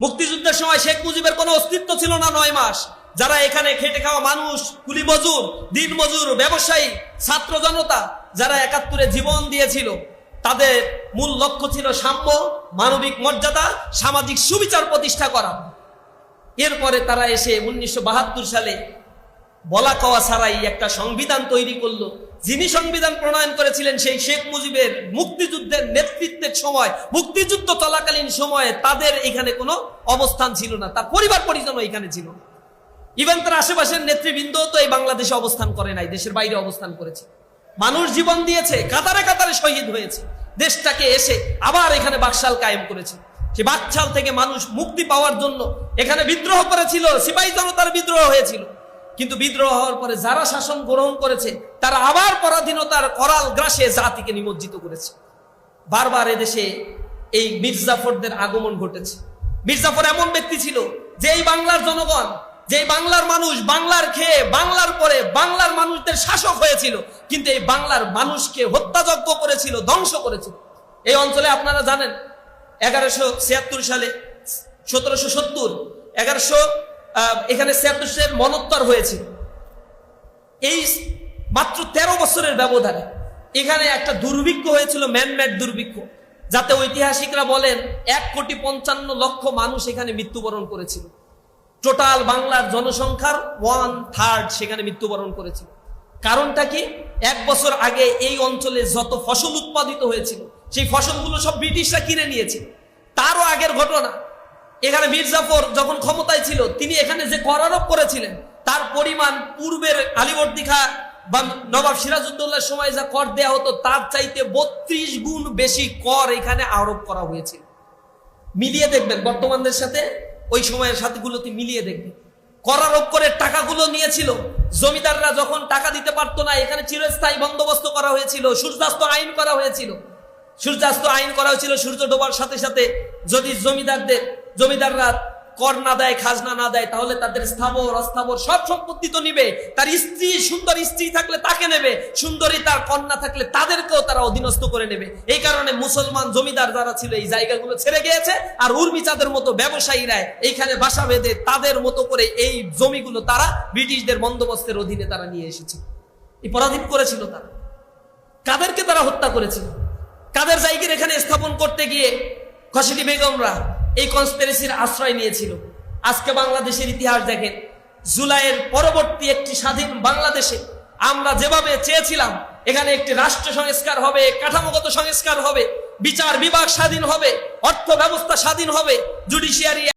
মুক্তিযুদ্ধের সময় শেখ মুজিবের কোনো অস্তিত্ব ছিল না ৯ মাস। যারা এখানে খেটে খাওয়া মানুষ, কুলি মজুর, দিন মজুর, ব্যবসায়ী, ছাত্র জনতা যারা ৭১-এ জীবন দিয়েছিল, তাদের মূল লক্ষ্য ছিল সাম্য, মানবিক মর্যাদা, সামাজিক সুবিচার প্রতিষ্ঠা করা। এরপরে তারা এসে ১৯৭২ সালে বলা কওয়া ছাড়াই একটা সংবিধান তৈরি করলো। যিনি সংবিধান প্রণয়ন করেছিলেন সেই শেখ মুজিবের মুক্তিযুদ্ধের নেতৃত্বের সময়, মুক্তিযুদ্ধ চলাকালীন সময়ে তাদের এখানে কোনো অবস্থান ছিল না, তার পরিবার পরিজনও এখানে ছিল না। ইভেন তার আশেপাশের নেতৃবৃন্দ তো এই বাংলাদেশে অবস্থান করে নাই, দেশের বাইরে অবস্থান করেছে। মানুষ জীবন দিয়েছে, কাতারে কাতারে শহীদ হয়েছে, দেশটাকে এসে আবার এখানে বাকশাল কায়েম করেছে। সে বাকশাল থেকে মানুষ মুক্তি পাওয়ার জন্য এখানে বিদ্রোহ করেছিল, সিপাহী জনতার বিদ্রোহ হয়েছিল। কিন্তু বিদ্রোহ হওয়ার পরে যারা শাসন গ্রহণ করেছে তারা আবার পরাধীনতার করাল গ্রাসে জাতিকে নিমজ্জিত করেছে। বারবার এদেশে এই মির্জাফরদের আগমন ঘটেছে। মির্জাফর এমন ব্যক্তি ছিল যে এই বাংলার জনগণ, যে বাংলার মানুষ, বাংলার খেয়ে বাংলার পরে বাংলার মানুষদের শাসক হয়েছিল, কিন্তু এই বাংলার মানুষকে হত্যাযজ্ঞ করেছিল, ধ্বংস করেছিল। এই অঞ্চলে আপনারা জানেন ১১৭৬ সালে ১৭৭০ এখানে ৭৬ মনোত্তর হয়েছিল। এই মাত্র ১৩ বছরের ব্যবধানে এখানে একটা দুর্ভিক্ষ হয়েছিল, ম্যানমেড দুর্ভিক্ষ, যাতে ঐতিহাসিকরা বলেন ১,৫৫,০০,০০০ মানুষ এখানে মৃত্যুবরণ করেছিল। টোটাল বাংলার জনসংখ্যার 1/3 সেখানে মৃত্যুবরণ করেছিল। কারণটা কি? ১ বছর আগে এই অঞ্চলে যত ফসল উৎপাদিত হয়েছিল সেই ফসলগুলো সব ব্রিটিশরা কিনে নিয়েছিল। তারও আগের ঘটনা, এখানে মির্জাফর যখন ক্ষমতায় ছিল তিনি এখানে যে কর আরোপ করেছিলেন তার পরিমাণ পূর্বের আলীবর্দী খাঁ বা নবাব সিরাজউদ্দৌলার সময় যা কর দেয়া হতো তার চাইতে ৩২ গুণ বেশি কর এখানে আরোপ করা হয়েছিল। মিলিয়ে দেখবেন বর্তমানদের সাথে, ওই সময়ের সাথেগুলোতে মিলিয়ে দেখবেন। কর আরোপ করে টাকাগুলো নিয়েছিল। জমিদাররা যখন টাকা দিতে পারতো না, এখানে চিরস্থায়ী বন্দোবস্ত করা হয়েছিল, সূর্যাস্ত আইন করা হয়েছিল। সূর্যাস্ত আইন করা হয়েছিল, সূর্য ডোবার সাথে সাথে যদি জমিদাররা কর না দেয়, খাজনা না দেয়, তাহলে তাদের স্থাবর অস্থাবর সব সম্পত্তি তো নিবে। তার স্ত্রী, সুন্দর স্ত্রী থাকলে তাকে নেবে, সুন্দরী তার কন্যা থাকলে তাদেরকেও তারা অধীনস্থ করে নেবে। এই কারণে মুসলমান জমিদার যারা ছিল এই জায়গাগুলো ছেড়ে গিয়েছে, আর উর্মিচাঁদের মতো ব্যবসায়ীরা এইখানে বাসা বেঁধে তাদের মতো করে এই জমিগুলো তারা ব্রিটিশদের বন্দোবস্তের অধীনে তারা নিয়ে এসেছে। এই পরাধীন করেছিল তারা। কাদেরকে তারা হত্যা করেছিল? কাদের জায়গার এখানে স্থাপন করতে গিয়ে খসেটি বেগমরা এই কনস্পিরেসির আশ্রয় নিয়েছিল। আজকে বাংলাদেশের ইতিহাস দেখেন, জুলাইয়ের পরবর্তী একটি স্বাধীন বাংলাদেশে আমরা যেভাবে চেয়েছিলাম এখানে একটি রাষ্ট্র সংস্কার হবে, কাঠামোগত সংস্কার হবে, বিচার বিভাগ স্বাধীন হবে, অর্থ ব্যবস্থা স্বাধীন হবে, জুডিশিয়ারি